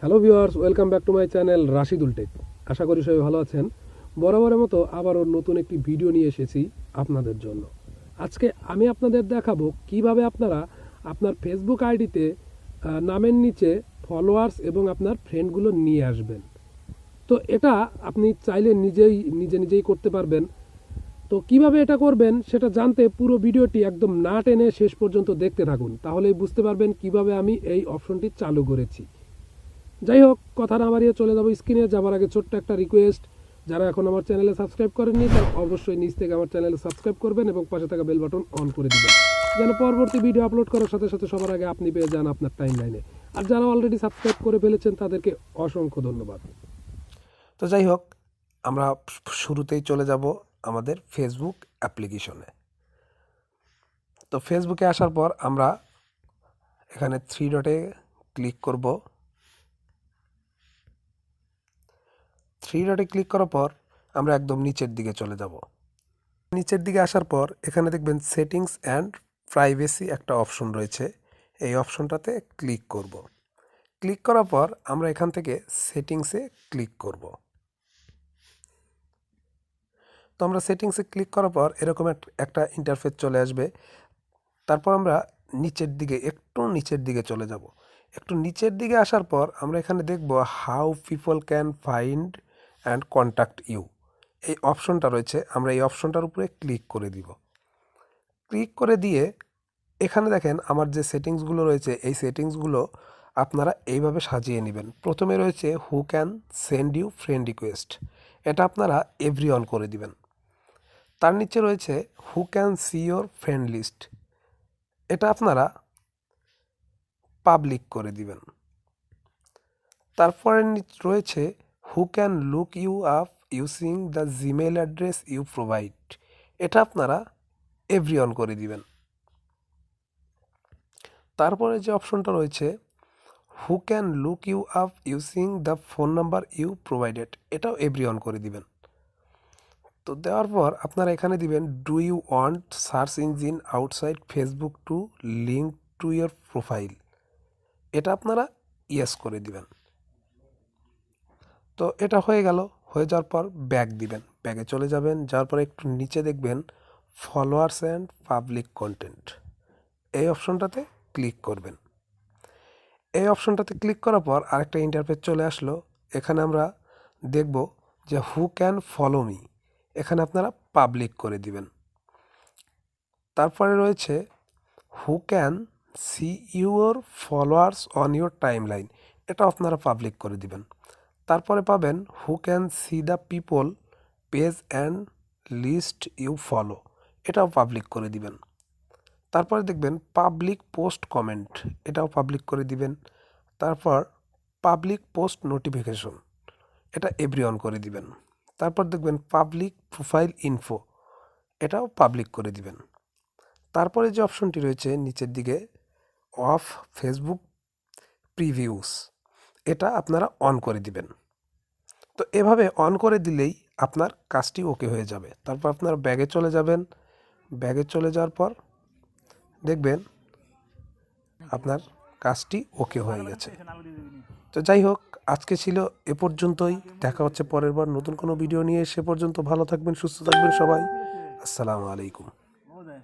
Hello viewers, welcome back to my channel Rashidul tech. আশা করি সবাই ভালো আছেন। বরাবরের মতো আবারও নতুন একটি ভিডিও নিয়ে এসেছি আপনাদের জন্য। আজকে আমি আপনাদের দেখাবো কিভাবে আপনারা আপনার ফেসবুক আইডিতে নামের নিচে ফলোয়ার্স এবং আপনার ফ্রেন্ডগুলো নিয়ে আসবেন। তো এটা আপনি চাইলে নিজেই করতে পারবেন। তো কিভাবে এটা করবেন সেটা জানতে পুরো ভিডিওটি একদম না টেনে শেষ পর্যন্ত দেখতে থাকুন, তাহলেই বুঝতে পারবেন কিভাবে আমি এই অপশনটি চালু করেছি। যাই হোক, কথা না বাড়িয়ে চলে যাবো স্ক্রিনে যাবার আগে ছোট্ট একটা রিকোয়েস্ট, যারা এখন আমার চ্যানেলে সাবস্ক্রাইব করেননি তারা অবশ্যই নিচ থেকে আমার চ্যানেলে সাবস্ক্রাইব করবেন এবং পাশে থাকা বেল বাটন অন করে দিবেন, যেন পরবর্তী ভিডিও আপলোড করার সাথে সাথে সবার আগে আপনি পেয়ে যান আপনার টাইম লাইনে। আর যারা অলরেডি সাবস্ক্রাইব করে ফেলেছেন তাদেরকে অসংখ্য ধন্যবাদ। তো যাই হোক, আমরা শুরুতেই চলে যাব আমাদের ফেসবুক অ্যাপ্লিকেশনে। তো ফেসবুকে আসার পর আমরা এখানে থ্রি ডটে ক্লিক করব। থ্রি ডটে ক্লিক করার পর আমরা একদম নিচের দিকে চলে যাব। নিচের দিকে আসার পর এখানে দেখবেন সেটিংস অ্যান্ড প্রাইভেসি একটা অপশন রয়েছে, এই অপশনটাতে ক্লিক করব। ক্লিক করার পর আমরা এখান থেকে সেটিংসে ক্লিক করব। তো আমরা সেটিংসে ক্লিক করার পর এরকম একটা ইন্টারফেস চলে আসবে। তারপর আমরা একটু নিচের দিকে চলে যাব। একটু নিচের দিকে আসার পর আমরা এখানে দেখব how people can find and contact you, এই অপশনটা রয়েছে। আমরা এই অপশনটার উপরে ক্লিক করে দিব। ক্লিক করে দিয়ে এখানে দেখেন আমার যে সেটিংসগুলো রয়েছে, এই সেটিংসগুলো আপনারা এইভাবে সাজিয়ে নেবেন। প্রথমে রয়েছে who can send you friend request, এটা আপনারা এভরি অন করে দিবেন। তার নিচে রয়েছে who can see your friend list, এটা আপনারা পাবলিক করে দিবেন। তারপরে রয়েছে who can look you up using the Gmail address you provide, এটা আপনারা এভরি অন করে দিবেন। তারপরে যে অপশনটা রয়েছে who can look you up using the phone number you provided, এটাও এভরি অন করে দিবেন। তো দেওয়ার পর আপনারা এখানে দিবেন do you want search engine outside Facebook to link to your profile, এটা আপনারা ইয়েস করে দিবেন। তো এটা হয়ে গেল। হয়ে যাওয়ার পর ব্যাক দিবেন, ব্যাগে চলে যাবেন। যাওয়ার পর একটু নিচে দেখবেন ফলোয়ার্স অ্যান্ড পাবলিক কন্টেন্ট, এই অপশনটাতে ক্লিক করবেন। এই অপশনটাতে ক্লিক করার পর আরেকটা ইন্টারফেস চলে আসলো। এখানে আমরা দেখব যে হু ক্যান ফলো মি, এখানে আপনারা পাবলিক করে দিবেন। তারপরে রয়েছে who can see your followers on your timeline, এটা আপনারা পাবলিক করে দিবেন। তারপরে পাবেন who can see the people page and list you follow, এটাও পাবলিক করে দিবেন। তারপরে দেখবেন পাবলিক পোস্ট কমেন্ট, এটাও পাবলিক করে দিবেন। তারপর পাবলিক পোস্ট নোটিফিকেশন, এটা এভরি অন করে দিবেন। তারপর দেখবেন পাবলিক প্রোফাইল ইনফো, এটাও পাবলিক করে দিবেন। তারপরে যে অপশনটি রয়েছে নিচের দিকে অফ ফেসবুক প্রিভিউস, এটা আপনারা অন করে দিবেন। তো এভাবে অন করে দিলেই আপনার কাজটি ওকে হয়ে যাবে। তারপর আপনার ব্যাগে চলে যাবেন। ব্যাগে চলে যাওয়ার পর দেখবেন আপনার কাজটি ওকে হয়ে গেছে। তো যাই হোক, আজকে ছিল এ পর্যন্তই। দেখা হচ্ছে পরের বার নতুন কোনো ভিডিও নিয়ে। সে পর্যন্ত ভালো থাকবেন, সুস্থ থাকবেন সবাই। আসসালামু আলাইকুম।